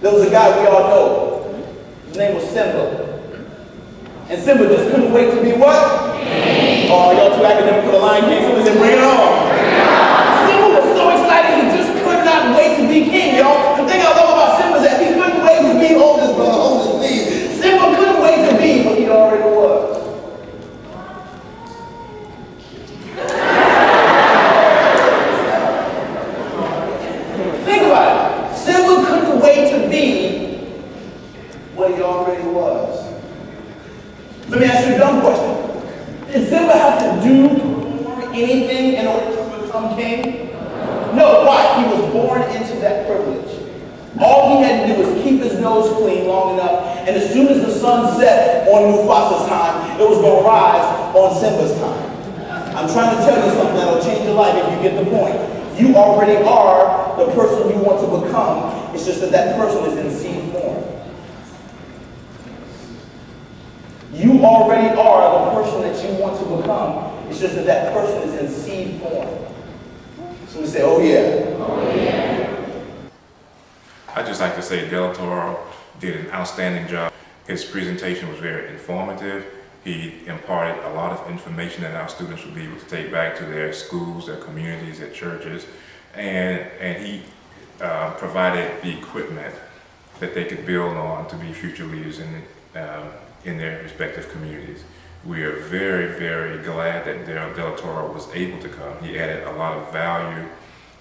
There was a guy we all know. His name was Simba. And Simba just couldn't wait to be what? King. Oh, y'all too academic for the Lion King. Simba said, bring it on. Simba was so excited he just could not wait to be king, y'all. The thing I love about Simba is that he couldn't wait to be oldest, brother, oldest, please. Simba couldn't wait to be what he already was. Think about it. Simba couldn't wait to be what he already was. Let me ask you a dumb question. Did Simba have to do anything in order to become king? No, why? He was born into that privilege. All he had to do was keep his nose clean long enough, and as soon as the sun set on Mufasa's time, it was going to rise on Simba's time. I'm trying to tell you something that'll change your life if you get the point. You already are the person you want to become. It's just that that person is in seed form. You already are the person that you want to become. It's just that that person is in seed form. So we say, oh yeah. Oh yeah. I'd just like to say Delatorro did an outstanding job. His presentation was very informative. He imparted a lot of information that our students would be able to take back to their schools, their communities, their churches, and he provided the equipment that they could build on to be future leaders in their respective communities. We are very, very glad that Delatorro was able to come. He added a lot of value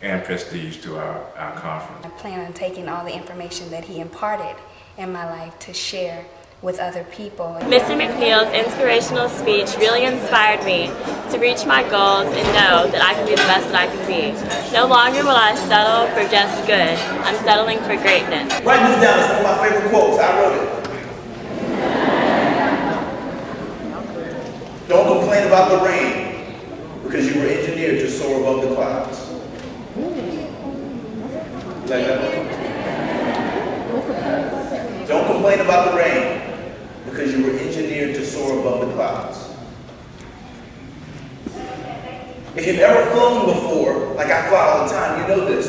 and prestige to our conference. I plan on taking all the information that he imparted in my life to share with other people. Mr. McNeil's inspirational speech really inspired me to reach my goals and know that I can be the best that I can be. No longer will I settle for just good. I'm settling for greatness. Write this down. It's one of my favorite quotes. I wrote it. Don't complain about the rain because you were engineered to soar above the clouds. Like that? Don't complain about the rain because you were engineered to soar above the clouds. If you've ever flown before, like I fly all the time, you know this.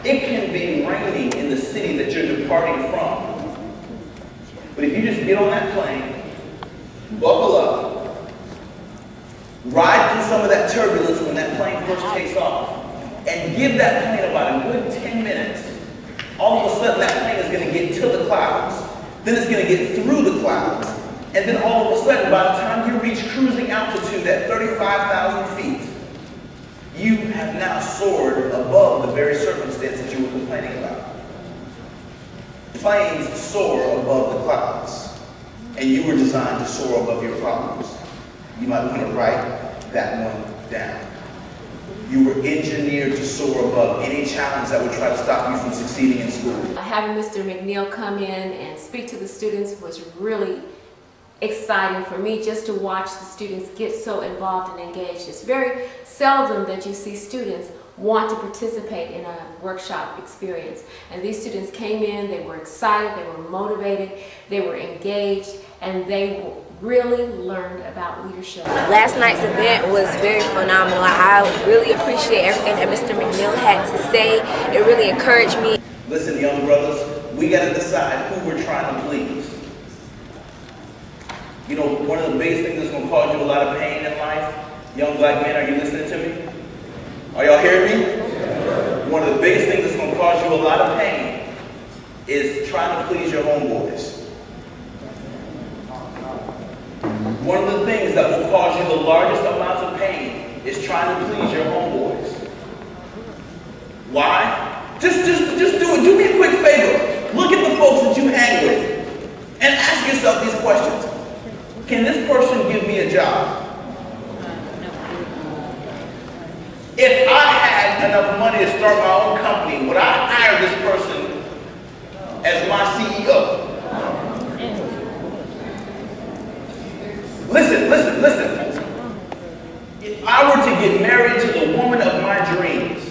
It can be raining in the city that you're departing from. But if you just get on that plane, buckle up, ride through some of that turbulence when that plane first takes off, and give that plane about a good 10 minutes, all of a sudden that plane is going to get to the clouds, then it's going to get through the clouds, and then all of a sudden, by the time you reach cruising altitude at 35,000 feet, you have now soared above the very circumstance that you were complaining about. Planes soar above the clouds, and you were designed to soar above your problems. You might want to write that one down. You were engineered to soar above any challenge that would try to stop you from succeeding in school. Having Mr. McNeil come in and speak to the students was really exciting for me, just to watch the students get so involved and engaged. It's very seldom that you see students want to participate in a workshop experience. And these students came in, they were excited, they were motivated, they were engaged, and they really learned about leadership. Last night's event was very phenomenal. I really appreciate everything that Mr. McNeil had to say. It really encouraged me. Listen, young brothers, we got to decide who we're trying to please. You know, one of the biggest things that's going to cause you a lot of pain in life, young black men, are you listening to me? Are y'all hearing me? One of the biggest things that's going to cause you a lot of pain is trying to please your homeboys. One of the things that will cause you the largest amounts of pain is trying to please your homeboys. Why? Just do it. Do me a quick favor. Look at the folks that you hang with and ask yourself these questions. Can this person give me a job? If I had enough money to start my own company, would I hire this person as my CEO? Listen. If I were to get married to the woman of my dreams,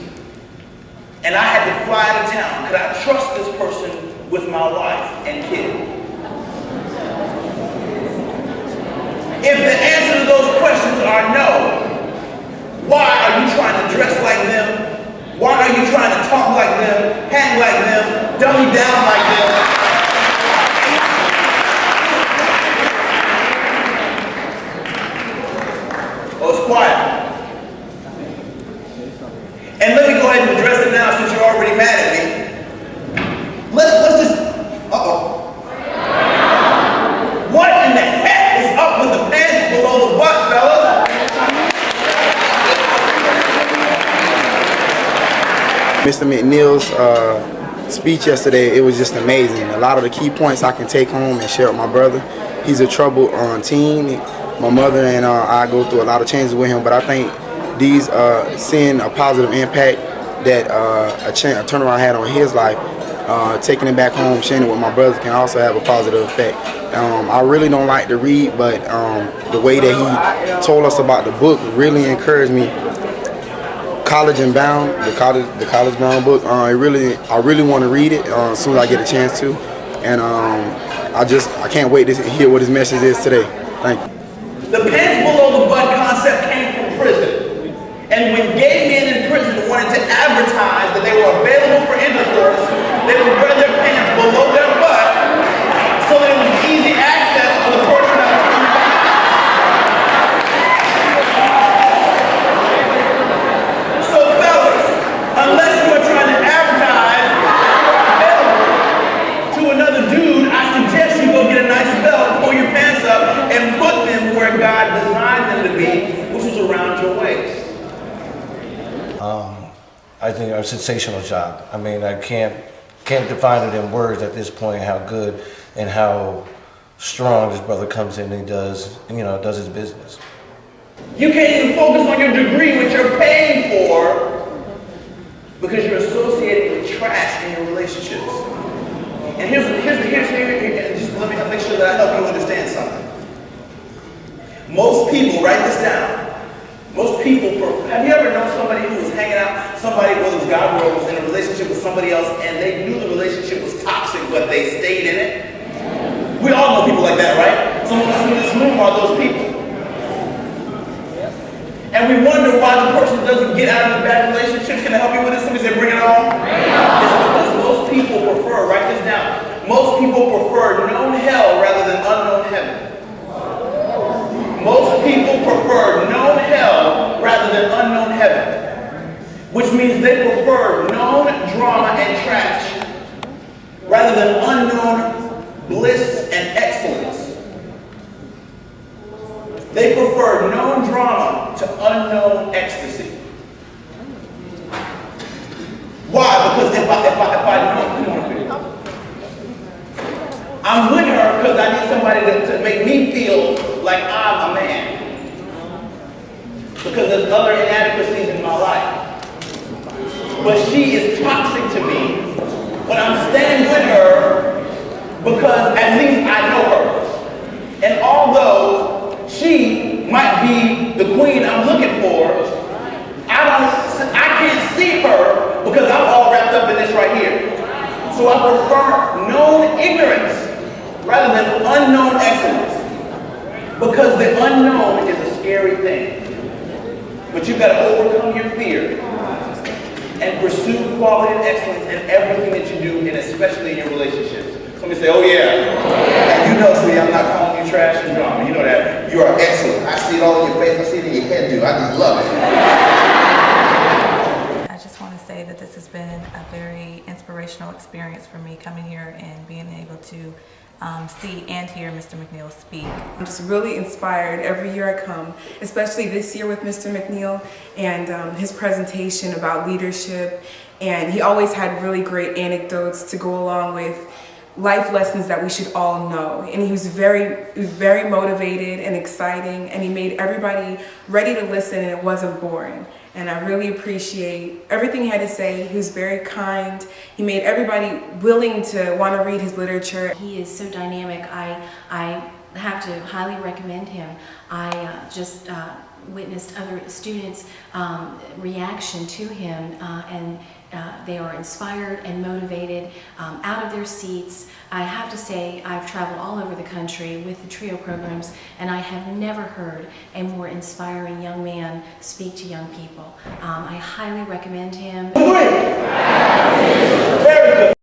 and I had to fly out of town, could I trust this person with my wife and kid? If the answer to those questions are no, why are you trying to dress like them? Why are you trying to talk like them, hang like them, dummy down like this. Oh, it's quiet. And let me go ahead and address it now since you're already mad at me. Let's just, What in the heck is up with the pants below the butt, fellas? Mr. McNeil's speech yesterday, it was just amazing. A lot of the key points I can take home and share with my brother. He's a troubled teen. My mother and I go through a lot of changes with him, but I think these seeing a positive impact that a turnaround had on his life, taking it back home, sharing it with my brother can also have a positive effect. I really don't like to read, but the way that he told us about the book really encouraged me. College and Bound, the College Bound book. I really want to read it as soon as I get a chance to, and I can't wait to hear what his message is today. Thank you. The pants below the butt concept came from prison, and when gay men in prison wanted to advertise that they were available for intercourse, they would wear their pants below their butt so that it was easy access for the person that was coming back. So fellas, unless you are trying to advertise to another dude, I suggest you go get a nice belt, pull your pants up, and put them where God designed them to be, which is around your waist. I think a sensational job. I mean, I can't define it in words at this point how good and how strong this brother comes in and does his business. You can't even focus on your degree, which you're paying for, because you're associated with trash in your relationships. And here's just let me make sure that I help you understand something. Most people, write this down. Most people, have you ever known somebody who was hanging out, somebody, whether it was guy or girl, was in a relationship with somebody else, and they knew the relationship was toxic, but they stayed in it? We all know people like that, right? Some of us in this room are those people. And we wonder why the person doesn't get out of the bad relationship. Can I help you with this? Somebody say, bring it on. It's because most people prefer, write this down, most people prefer known hell rather than unknown heaven. Most people prefer known hell rather than unknown heaven, which means they prefer known drama and trash rather than unknown bliss and excellence. They prefer known drama to unknown ecstasy. Why? Because if I know, I'm with her because I need somebody to make me feel like I'm a man. Because there's other inadequacies in my life. But she is toxic to me, but I'm staying with her because at least I know her. And although she might be the queen I'm looking for, I can't see her because I'm all wrapped up in this right here. So I prefer known ignorance rather than unknown excellence. Because the unknown is a scary thing. But you've got to overcome your fear and pursue quality and excellence in everything that you do, and especially in your relationships. Somebody say, oh yeah. And you know, sweetie, I'm not calling you trash and drama. You know that. You are excellent. I see it all in your face. I see it in your head, dude. I just love it. I just want to say that this has been a very inspirational experience for me coming here and being able to see and hear Mr. McNeil speak. I'm just really inspired every year I come, especially this year with Mr. McNeil and his presentation about leadership. And he always had really great anecdotes to go along with life lessons that we should all know. And he was very motivated and exciting, and he made everybody ready to listen, and it wasn't boring. And I really appreciate everything he had to say. He was very kind. He made everybody willing to want to read his literature. He is so dynamic. I have to highly recommend him. I just witnessed other students' reaction to him, and they are inspired and motivated out of their seats. I have to say, I've traveled all over the country with the TRIO programs, and I have never heard a more inspiring young man speak to young people. I highly recommend him. Very good.